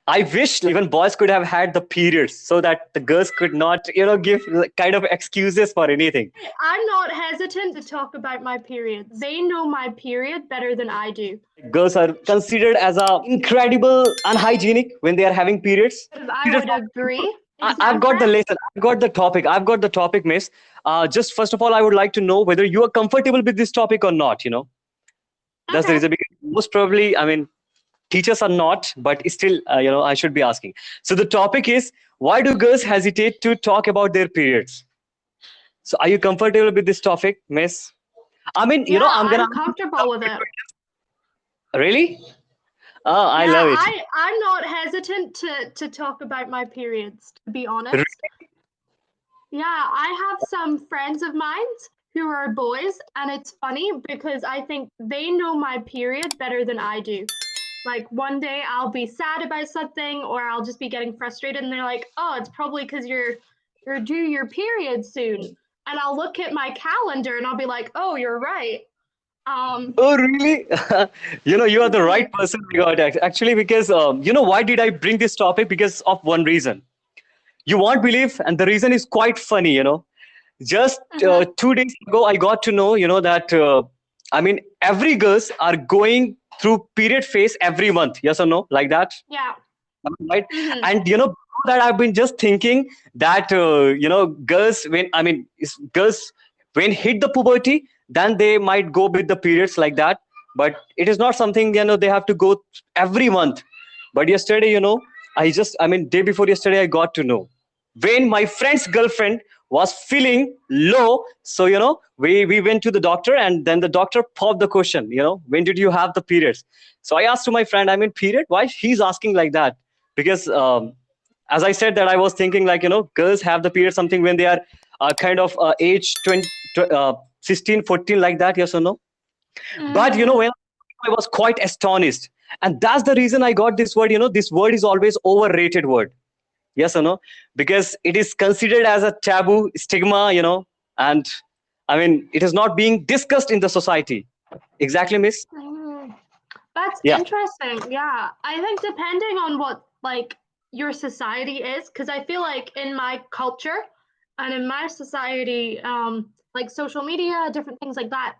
I wish even boys could have had the periods so that the girls could not, give kind of excuses for anything. I'm not hesitant to talk about my period. They know my period better than I do. Girls are considered as a incredible unhygienic when they are having periods. I would agree. I've got the lesson. I've got the topic. Miss. Just first of all, I would like to know whether you are comfortable with this topic or not. That's the Okay. reason. Because most probably, teachers are not, but still, I should be asking. So the topic is, why do girls hesitate to talk about their periods? So are you comfortable with this topic, Miss? Yeah, I'm gonna I'm comfortable with it. really. Oh, I Yeah, love it. I'm not hesitant to talk about my periods, to be honest. Really? Yeah, I have some friends of mine who are boys, and it's funny because I think they know my period better than I do. Like one day I'll be sad about something, or I'll just be getting frustrated, and they're like, "Oh, it's probably because you're due your period soon." And I'll look at my calendar and I'll be like, "Oh, you're right." Oh, really? You are the right person we got actually, because why did I bring this topic? Because of one reason. You won't believe, and the reason is quite funny. Just Mhm. 2 days ago, I got to know, that every girls are going through period phase every month. Yes or no? Like that, Yeah. right? Mhm. And before that, I've been just thinking that girls girls when hit the puberty, then they might go with the periods like that. But it is not something they have to go every month. But yesterday, day before yesterday, I got to know when my friend's girlfriend was feeling low. So we went to the doctor, and then the doctor popped the question, when did you have the periods? So I asked to my friend, period, why he's asking like that? Because as I said, that I was thinking like, girls have the period something when they are kind of age 20, 16, 14, like that. Yes or no? But Mm. when I was quite astonished, and that's the reason I got this word. This word is always overrated word. Yes or no? Because it is considered as a taboo stigma, and it is not being discussed in the society. Exactly, Miss. Mm. That's Yeah. interesting. Yeah. I think depending on what like your society is, because I feel like in my culture and in my society, like social media, different things like that,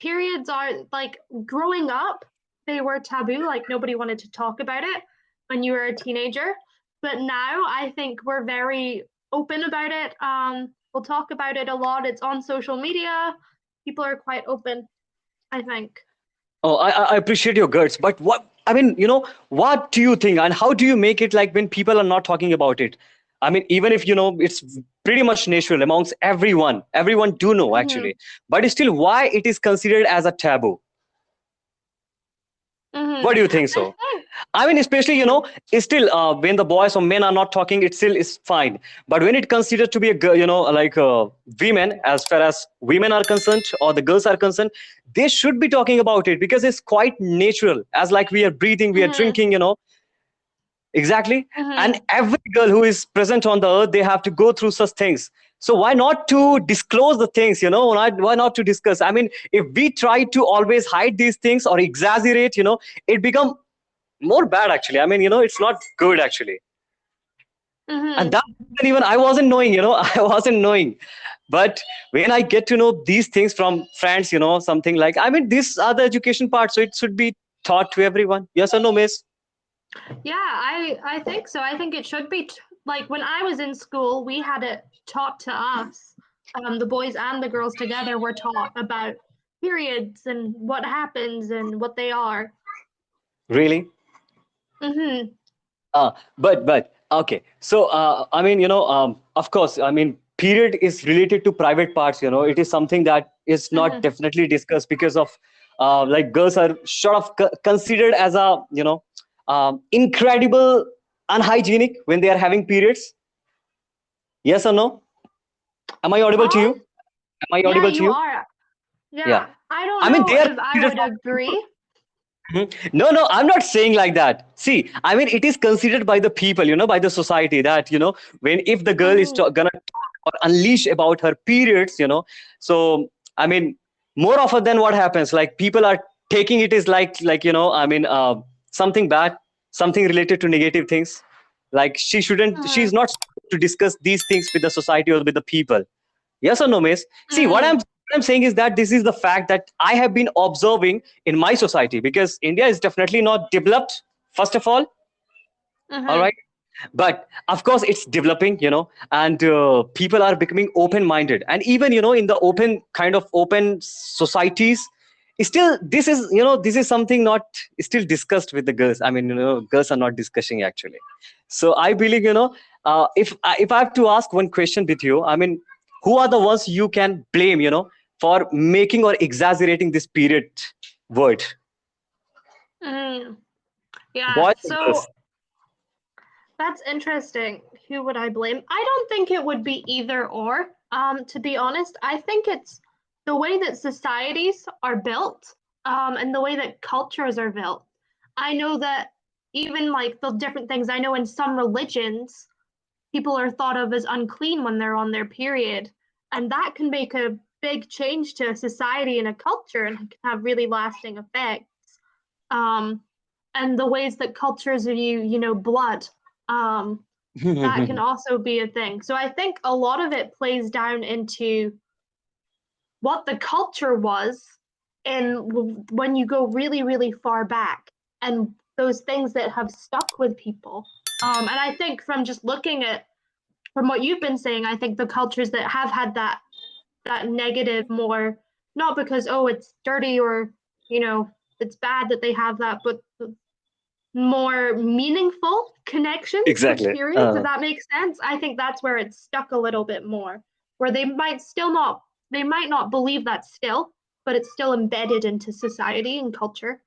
periods are like growing up, they were taboo, like nobody wanted to talk about it when you were a teenager. But now I think we're very open about it. We'll talk about it a lot. It's on social media. People are quite open, I think. Oh, I appreciate your guts, but what do you think, and how do you make it like when people are not talking about it? Even if it's pretty much natural amongst everyone do know Mm-hmm. actually, but still, why it is considered as a taboo? Mm-hmm. What do you think I so? think Especially, it's still when the boys or men are not talking, it still is fine. But when it considered to be a girl, like women, as far as women are concerned or the girls are concerned, they should be talking about it because it's quite natural. As like we are breathing, we are mm-hmm. drinking, exactly. And Mm-hmm. every girl who is present on the earth, they have to go through such things. So why not to disclose the things, why not to discuss? If we try to always hide these things or exaggerate, it become more bad actually. It's not good actually. And Mm-hmm. that even I wasn't knowing, I wasn't knowing. But when I get to know these things from friends, something like, these are the education part, so it should be taught to everyone. Yes or no, Miss? Yeah, I think so. I think it should be like when I was in school, we had it taught to us. The boys and the girls together were taught about periods and what happens and what they are. Really? Mm-hmm. But okay. So of course, period is related to private parts. It is something that is not Mm-hmm. definitely discussed because of like girls are sort of considered as a incredible unhygienic when they are having periods. Yes or no? Am I audible to you? Um, Am I yeah, audible to you you? are. Yeah. Yeah. I don't know They are if I considered. would agree. Mhm. No, no, I'm not saying like that. See, it is considered by the people, by the society that, when if the girl is Mm-hmm. gonna talk or unleash about her periods, so, I mean, more often than what happens, like people are taking it as like, something bad. something related to negative things. Like she's Mm, not supposed to discuss these things with the society or with the people. Yes or no, miss? See, mm, what I'm saying is that this is the fact that I have been observing in my society, because India is definitely not developed, first of all mm-hmm, right? But of course it's developing, and people are becoming open minded, and even in the open kind of open societies, still this is something not still discussed with the girls. I mean, girls are not discussing actually. So I believe, if I have to ask one question with you, I mean, who are the ones you can blame, for making or exaggerating this period word? mm. Yeah, Boys or so girls? that's interesting. Who would I blame? I don't think it would be either or. To be honest, I think it's the way that societies are built, and the way that cultures are built. I know that even like the different things, I know in some religions, people are thought of as unclean when they're on their period. And that can make a big change to a society and a culture and can have really lasting effects. Um, and the ways that cultures view, blood, um, that can also be a thing. So I think a lot of it plays down into what the culture was and when you go really, really far back and those things that have stuck with people. And I think from just looking at from what you've been saying, I think the cultures that have had that negative more, not because oh it's dirty or it's bad that they have that, but more meaningful connections with Exactly. periods. If that makes sense, I think that's where it's stuck a little bit more, where they might not believe that still, but it's still embedded into society and culture.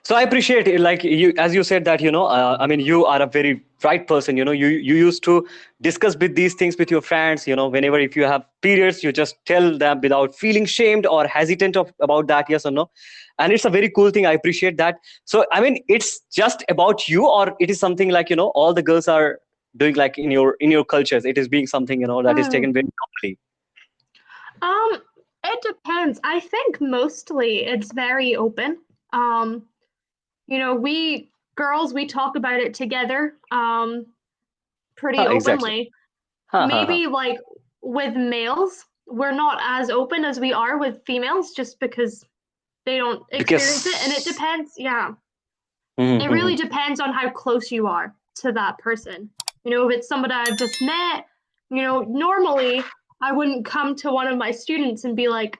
So I appreciate it, like you, as you said that, I mean, you are a very bright person. You used to discuss with these things with your friends. Whenever if you have periods, you just tell them without feeling shamed or hesitant about that, yes or no. And it's a very cool thing. I appreciate that. So I mean, it's just about you, or it is something like, all the girls are doing, like in your cultures, it is being something, that is taken Mm. very normally. Um, it depends. I think mostly it's very open. Um, we girls we talk about it together pretty Exactly. openly. Ha, ha, ha. Maybe like with males, we're not as open as we are with females just because they don't experience it and it Because depends. Yeah. Mhm, It really mhm. depends on how close you are to that person. If it's somebody I've just met, normally I wouldn't come to one of my students and be like,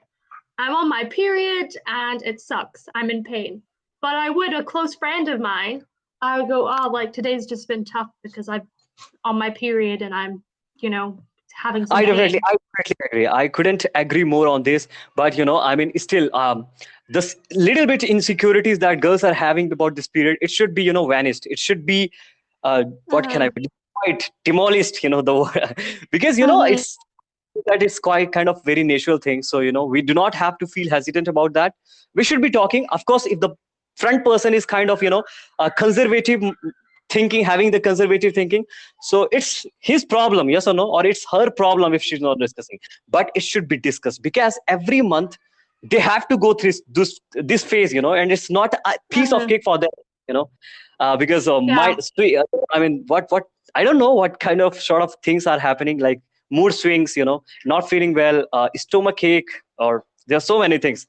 I'm on my period and it sucks. I'm in pain. But I would a close friend of mine, I would go, oh, like today's just been tough because I'm on my period and I'm, you know, having some pain. I definitely agree. I couldn't agree more on this. But I mean, still, this little bit insecurities that girls are having about this period, it should be, vanished. It should be, what can I Mm-hmm. quite demolished, the word, because Mm-hmm. it's that is quite kind of very natural thing. So we do not have to feel hesitant about that. We should be talking, of course, if the front person is kind of conservative thinking, having the conservative thinking, so it's his problem, yes or no, or it's her problem if she's not discussing. But it should be discussed, because every month they have to go through this phase, and it's not a piece of Mm-hmm. cake for them, you know because Yeah. I mean, what I don't know what kind of sort of things are happening, like mood swings, not feeling well, stomach ache, or there are so many things.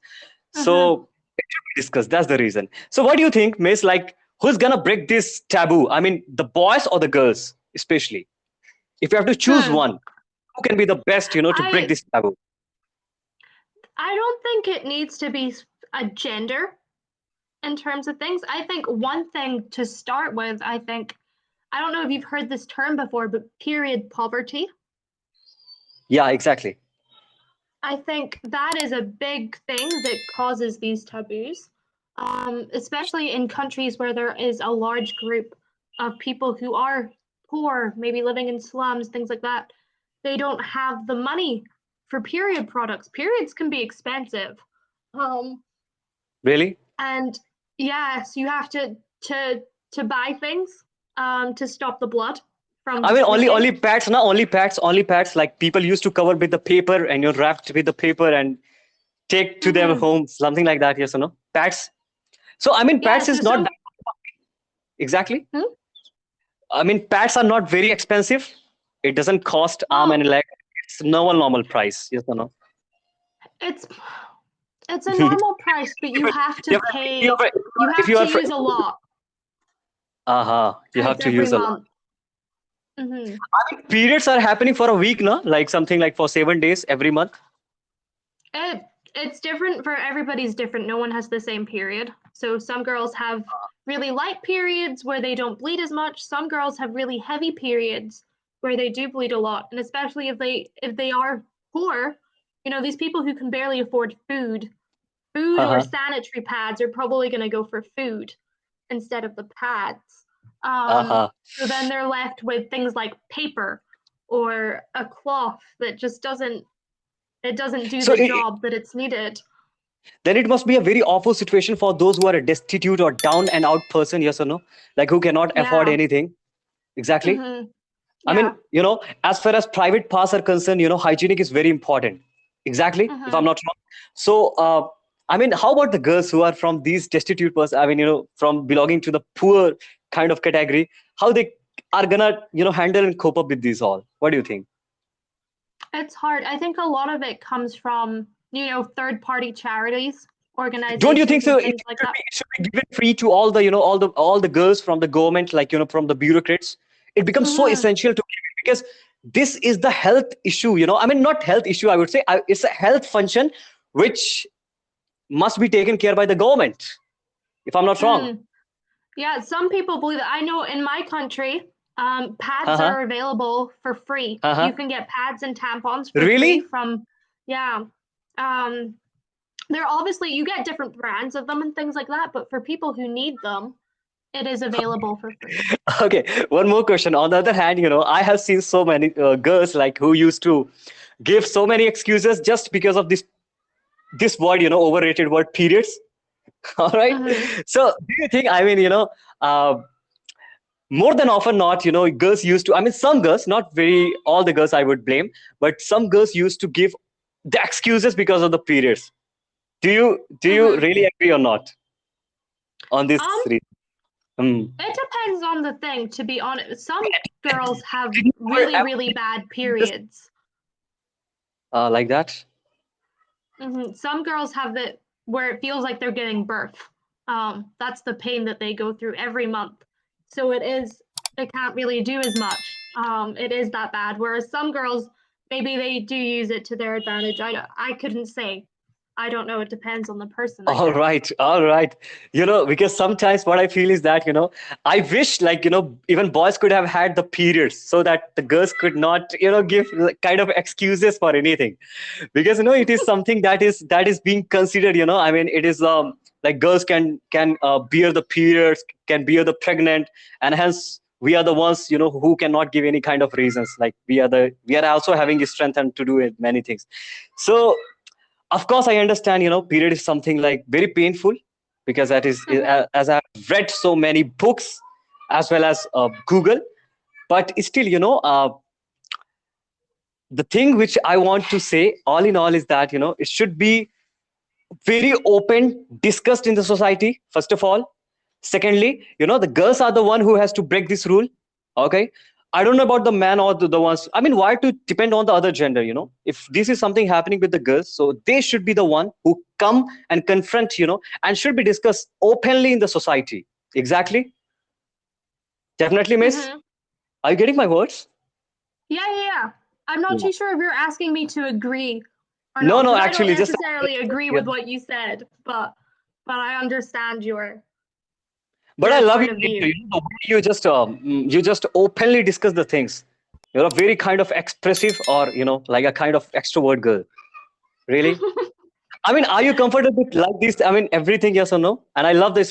Mm-hmm. So it should be discussed. That's the reason. So what do you think, Miss? Like, who's gonna break this taboo? I mean, the boys or the girls, especially. If you have to choose Hmm. one, who can be the best, to break I this taboo? I don't think it needs to be a gender in terms of things. I think one thing to start with, I don't know if you've heard this term before, but period poverty. Yeah, exactly. I think that is a big thing that causes these taboos, especially in countries where there is a large group of people who are poor, maybe living in slums, things like that. They don't have the money for period products. Periods can be expensive. Um, Really? and yes, you have to buy things to stop the blood from I mean, just leaking. only pads, not only pads. Like people used to cover with the paper, and you're wrapped with the paper and take to their Mm-hmm. home, something like that. Yes or no? Pads. So I mean, Yeah, pads so is not some that. Exactly. Hmm? I mean, pads are not very expensive. It doesn't cost arm and Oh, leg. It's normal price. Yes or no? it's it's a normal price, but you have to If you pay. have, You if have you to are, use a lot, you and have it's to every use a lot. month. Hmm. Periods are happening for a week, no? Like something like for 7 days every month. It it's different for everybody's different. No one has the same period. So some girls have really light periods where they don't bleed as much. Some girls have really heavy periods where they do bleed a lot. And especially if they are poor, these people who can barely afford food or Uh-huh. sanitary pads are probably going to go for food instead of the pads. Uh-huh. So then they're left with things like paper or a cloth that just doesn't do So the job that it's needed. then it must be a very awful situation for those who are a destitute or down and out person, yes or no? Like who cannot afford Yeah. anything. Exactly. Hmm. I mean, Yeah. as far as private parts are concerned, hygienic is very important. Exactly, if I'm Hmm. not wrong. So, I mean, how about the girls who are from these destitute person? I mean, from belonging to the poor kind of category, how they are gonna, handle and cope up with these all? What do you think? It's hard. I think a lot of it comes from, third party charities, Don't you think organizations, so? and It things like should that. be, it should be given free to all the, all the girls from the government, like, from the bureaucrats. It becomes so Hmm. essential to give it because this is the health issue. I mean, not health issue, I would say. It's a health function which must be taken care by the government, if I'm not wrong. Mm. Yeah, some people believe that. I know in my country, pads Uh-huh. are available for free. You Uh-huh. can get pads and tampons for free Really? from, yeah. Um, they're obviously, you get different brands of them and things like that, but for people who need them, it is available for free. Okay. One more question. On the other hand, I have seen so many girls like who used to give so many excuses just because of this word, overrated word, periods. All right. Hmm. So, do you think? I mean, uh, more than often not, girls used to. I mean, some girls, not very all the girls, I would blame, but some girls used to give the excuses because of the periods. Do you Hmm. really agree or not on this Um, reason? Hmm. it depends on the thing, to be honest. Some girls have Did you really, ever really bad just periods. like that? Some girls have it where it feels like they're giving birth. That's the pain that they go through every month. So it can't really do as much. It is that bad. Whereas some girls, maybe they do use it to their advantage. I couldn't say. I don't know. It depends on the person, I All guess. right, all right. Because sometimes what I feel is that, I wish like, even boys could have had the periods so that the girls could not, give like, kind of excuses for anything. Because, it is something that is being considered, I mean, it is like girls can bear the periods, can bear the pregnant, and hence we are the ones, who cannot give any kind of reasons. Like we are also having the strength and to do it, many things. So of course I understand, period is something like very painful because that is Hmm. as I've read so many books as well as Google, but still, the thing which I want to say all in all is that, it should be very open, discussed in the society, first of all. Secondly, the girls are the one who has to break this rule. Okay. I don't know about the man or the ones. I mean, why to depend on the other gender? If this is something happening with the girls, so they should be the one who come and confront, and should be discussed openly in the society. Exactly. Definitely, miss. Hmm. Are you getting my words? Yeah, yeah, yeah. I'm not Yeah. too sure if you're asking me to agree or No, not, no, because I don't actually, just necessarily agree with what you said, but I understand but I your love you. point of view. The way you just openly discuss the things. You're a very kind of expressive or like a kind of extrovert girl. Really? I mean, are you comfortable with like this? I mean, everything, yes or no? And I love this